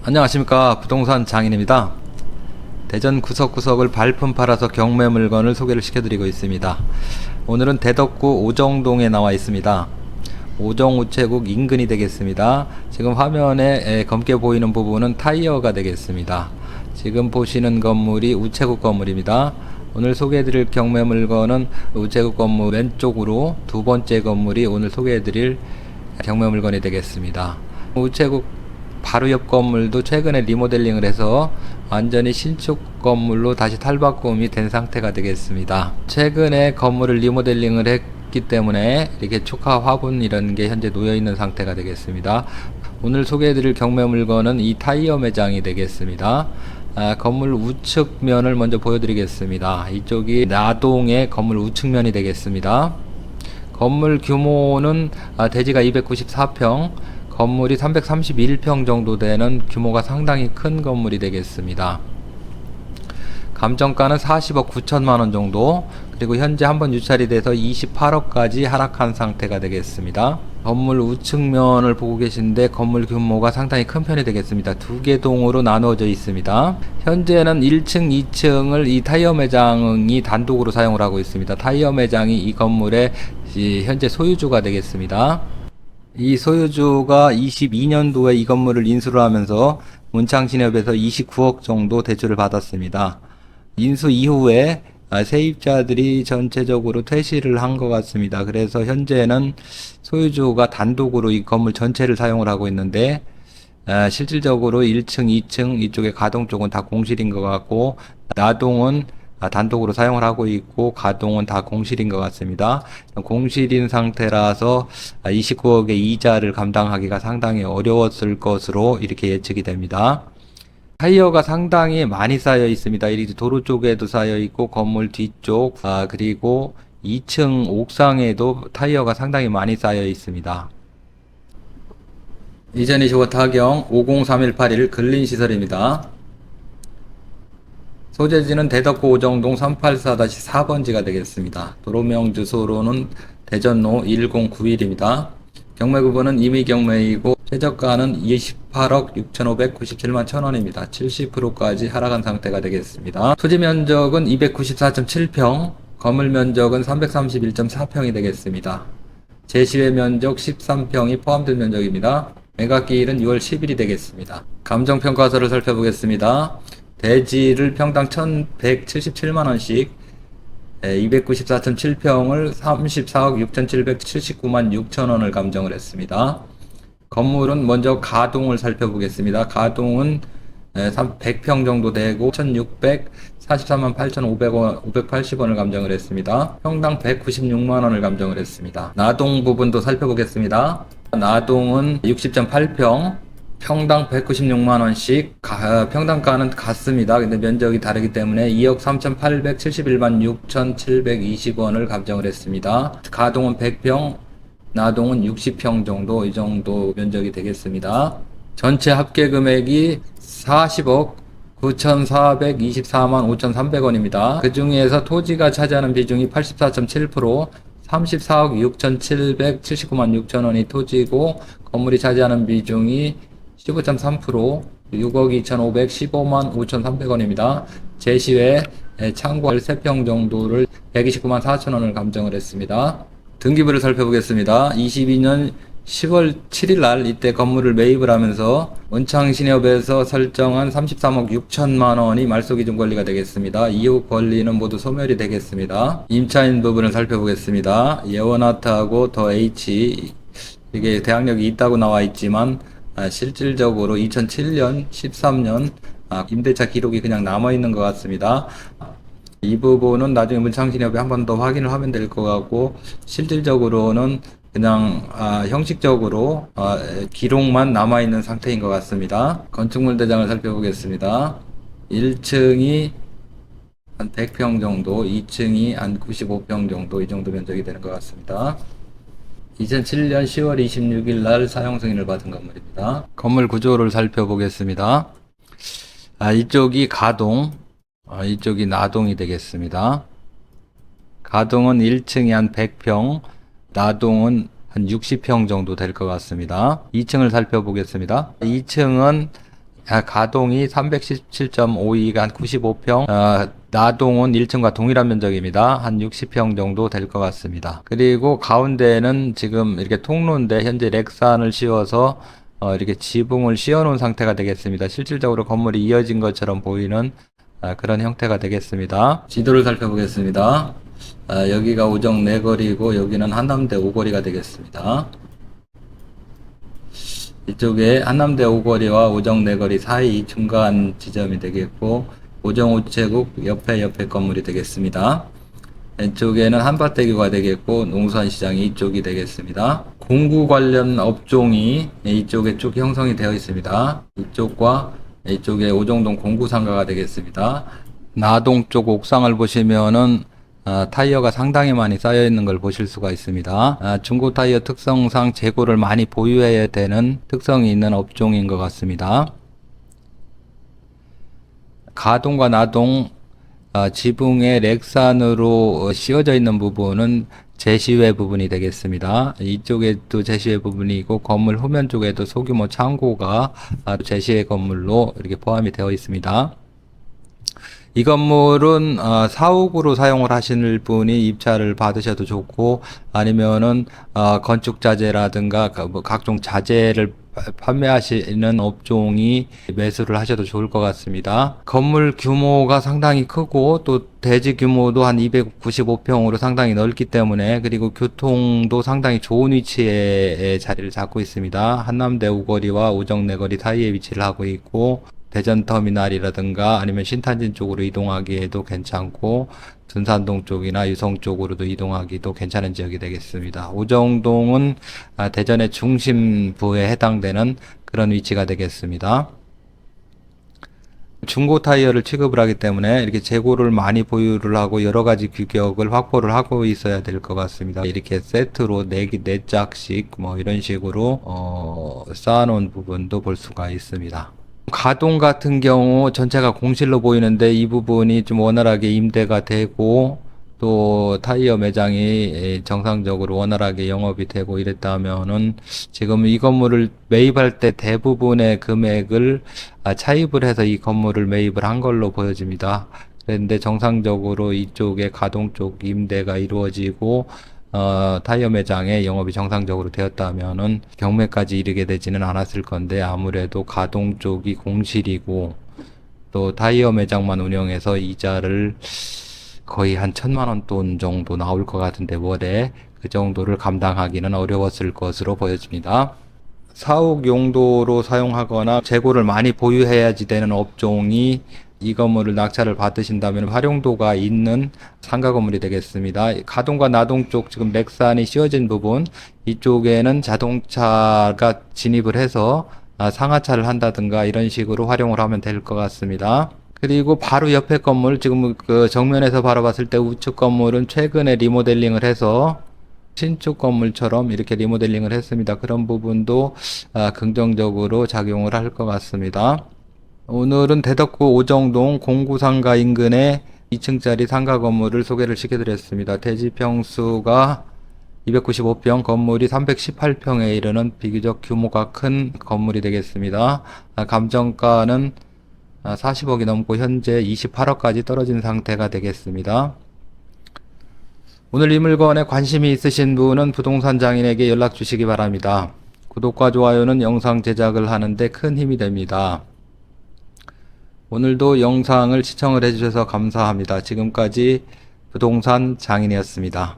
안녕하십니까, 부동산 장인입니다. 대전 구석구석을 발품 팔아서 경매 물건을 소개를 시켜드리고 있습니다. 오늘은 대덕구 오정동에 나와 있습니다. 오정우체국 인근이 되겠습니다. 지금 화면에 검게 보이는 부분은 타이어가 되겠습니다. 지금 보시는 건물이 우체국 건물입니다. 오늘 소개해드릴 경매 물건은 우체국 건물 왼쪽으로 두 번째 건물이 오늘 소개해드릴 경매 물건이 되겠습니다. 우체국 바로 옆 건물도 최근에 리모델링을 해서 완전히 신축 건물로 다시 탈바꿈이 된 상태가 되겠습니다. 최근에 건물을 리모델링을 했기 때문에 이렇게 초카 화분 이런 게 현재 놓여 있는 상태가 되겠습니다. 오늘 소개해드릴 경매 물건은 이 타이어 매장이 되겠습니다. 건물 우측면을 먼저 보여드리겠습니다. 이쪽이 나동의 건물 우측면이 되겠습니다. 건물 규모는 대지가 294평, 건물이 331평 정도 되는 규모가 상당히 큰 건물이 되겠습니다. 감정가는 40억 9천만원 정도, 그리고 현재 한번 유찰이 돼서 28억까지 하락한 상태가 되겠습니다. 건물 우측면을 보고 계신데 건물 규모가 상당히 큰 편이 되겠습니다. 두 개 동으로 나누어져 있습니다. 현재는 1층, 2층을 이 타이어 매장이 단독으로 사용을 하고 있습니다. 타이어 매장이 이 건물의 현재 소유주가 되겠습니다. 이 소유주가 22년도에 이 건물을 인수를 하면서 문창신협에서 29억 정도 대출을 받았습니다. 인수 이후에 세입자들이 전체적으로 퇴실을 한 것 같습니다. 그래서 현재는 소유주가 단독으로 이 건물 전체를 사용을 하고 있는데, 실질적으로 1층, 2층 이쪽에 가동 쪽은 다 공실인 것 같고, 나동은 단독으로 사용을 하고 있고, 가동은 다 공실인 것 같습니다. 공실인 상태라서 29억의 이자를 감당하기가 상당히 어려웠을 것으로 이렇게 예측이 됩니다. 타이어가 상당히 많이 쌓여 있습니다. 이렇게 도로 쪽에도 쌓여 있고, 건물 뒤쪽, 그리고 2층 옥상에도 타이어가 상당히 많이 쌓여 있습니다. 2025 타경 503181 근린시설입니다. 소재지는 대덕구 오정동 384-4번지가 되겠습니다. 도로명 주소로는 대전로 1091입니다. 경매구분은 임의경매이고 최저가는 28억 6,597만 1,000원입니다. 70%까지 하락한 상태가 되겠습니다. 토지 면적은 294.7평, 건물 면적은 331.4평이 되겠습니다. 제시외 면적 13평이 포함된 면적입니다. 매각기일은 6월 10일이 되겠습니다. 감정평가서를 살펴보겠습니다. 대지를 평당 1,177만원씩 294.7평을 34억 6,779만 6천원을 감정을 했습니다. 건물은 먼저 가동을 살펴보겠습니다. 가동은 100평 정도 되고 1,643만 8,500원, 580원을 감정을 했습니다. 평당 196만원을 감정을 했습니다. 나동 부분도 살펴보겠습니다. 나동은 60.8평, 평당 196만원씩, 평당가는 같습니다. 근데 면적이 다르기 때문에 2억 3,871만 6,720원을 감정을 했습니다. 가동은 100평, 나동은 60평 정도, 이 정도 면적이 되겠습니다. 전체 합계 금액이 40억 9,424만 5,300원입니다. 그 중에서 토지가 차지하는 비중이 84.7%, 34억 6,779만 6천원이 토지고, 건물이 차지하는 비중이 15.3%, 6억 2,515만 5,300원입니다. 제시외 창고 13평 정도를 129만 4천원을 감정을 했습니다. 등기부를 살펴보겠습니다. 22년 10월 7일 날 이때 건물을 매입을 하면서 문창신협에서 설정한 33억 6천만 원이 말소기준 권리가 되겠습니다. 이후 권리는 모두 소멸이 되겠습니다. 임차인 부분을 살펴보겠습니다. 예원아트하고 더 H, 이게 대항력이 있다고 나와 있지만 실질적으로 2007년, 13년 임대차 기록이 그냥 남아있는 것 같습니다. 이 부분은 나중에 문창신협에 한 번 더 확인을 하면 될 것 같고, 실질적으로는 그냥 형식적으로 기록만 남아있는 상태인 것 같습니다. 건축물 대장을 살펴보겠습니다. 1층이 한 100평 정도, 2층이 한 95평 정도, 이 정도 면적이 되는 것 같습니다. 2007년 10월 26일 날 사용 승인을 받은 건물입니다. 건물 구조를 살펴보겠습니다. 이쪽이 가동, 이쪽이 나동이 되겠습니다. 가동은 1층이 한 100평, 나동은 한 60평 정도 될 것 같습니다. 2층을 살펴보겠습니다. 2층은 가동이 317.52가 한 95평, 나동은 1층과 동일한 면적입니다. 한 60평 정도 될 것 같습니다. 그리고 가운데는 지금 이렇게 통로인데 현재 렉산을 씌워서 이렇게 지붕을 씌워 놓은 상태가 되겠습니다. 실질적으로 건물이 이어진 것처럼 보이는 그런 형태가 되겠습니다. 지도를 살펴보겠습니다. 여기가 오정 내거리고 여기는 한남대 오거리가 되겠습니다. 이쪽에 한남대 오거리와 오정 내거리 사이 중간 지점이 되겠고, 오정 우체국 옆에 건물이 되겠습니다. 왼쪽에는 한밭대교가 되겠고, 농수산시장이 이쪽이 되겠습니다. 공구 관련 업종이 이쪽에 쭉 형성이 되어 있습니다. 이쪽과 이쪽에 오정동 공구상가가 되겠습니다. 나동 쪽 옥상을 보시면은 타이어가 상당히 많이 쌓여 있는 걸 보실 수가 있습니다. 중고 타이어 특성상 재고를 많이 보유해야 되는 특성이 있는 업종인 것 같습니다. 가동과 나동 지붕에 렉산으로 씌워져 있는 부분은 제시외 부분이 되겠습니다. 이쪽에도 제시외 부분이 있고, 건물 후면 쪽에도 소규모 창고가 제시외 건물로 이렇게 포함이 되어 있습니다. 이 건물은 사옥으로 사용을 하시는 분이 입찰을 받으셔도 좋고, 아니면은 건축 자재라든가 뭐 각종 자재를 판매하시는 업종이 매수를 하셔도 좋을 것 같습니다. 건물 규모가 상당히 크고, 또 대지 규모도 한 295평으로 상당히 넓기 때문에, 그리고 교통도 상당히 좋은 위치에 자리를 잡고 있습니다. 한남대 오거리와 오정내거리 사이에 위치를 하고 있고, 대전 터미널이라든가 아니면 신탄진 쪽으로 이동하기에도 괜찮고, 둔산동 쪽이나 유성 쪽으로도 이동하기도 괜찮은 지역이 되겠습니다. 오정동은 대전의 중심부에 해당되는 그런 위치가 되겠습니다. 중고 타이어를 취급을 하기 때문에 이렇게 재고를 많이 보유를 하고 여러 가지 규격을 확보를 하고 있어야 될 것 같습니다. 이렇게 세트로 4짝씩 뭐 이런 식으로 쌓아놓은 부분도 볼 수가 있습니다. 가동 같은 경우 전체가 공실로 보이는데, 이 부분이 좀 원활하게 임대가 되고, 또 타이어 매장이 정상적으로 원활하게 영업이 되고 이랬다면은, 지금 이 건물을 매입할 때 대부분의 금액을 차입을 해서 이 건물을 매입을 한 걸로 보여집니다. 그런데 정상적으로 이쪽에 가동 쪽 임대가 이루어지고 타이어 매장의 영업이 정상적으로 되었다면은 경매까지 이르게 되지는 않았을 건데, 아무래도 가동 쪽이 공실이고 또 타이어 매장만 운영해서 이자를 거의 한 1,000만 원 돈 정도 나올 것 같은데, 월에 그 정도를 감당하기는 어려웠을 것으로 보여집니다. 사옥 용도로 사용하거나 재고를 많이 보유해야지 되는 업종이 이 건물을 낙찰을 받으신다면 활용도가 있는 상가 건물이 되겠습니다. 가동과 나동 쪽 지금 렉산이 씌워진 부분, 이쪽에는 자동차가 진입을 해서 상하차를 한다든가 이런 식으로 활용을 하면 될 것 같습니다. 그리고 바로 옆에 건물, 지금 그 정면에서 바라봤을 때 우측 건물은 최근에 리모델링을 해서 신축 건물처럼 이렇게 리모델링을 했습니다. 그런 부분도 긍정적으로 작용을 할 것 같습니다. 오늘은 대덕구 오정동 공구상가 인근의 2층짜리 상가 건물을 소개를 시켜드렸습니다. 대지 평수가 295평, 건물이 318평에 이르는 비교적 규모가 큰 건물이 되겠습니다. 감정가는 40억이 넘고 현재 28억까지 떨어진 상태가 되겠습니다. 오늘 이 물건에 관심이 있으신 분은 부동산 장인에게 연락 주시기 바랍니다. 구독과 좋아요는 영상 제작을 하는데 큰 힘이 됩니다. 오늘도 영상을 시청을 해주셔서 감사합니다. 지금까지 부동산 장인이었습니다.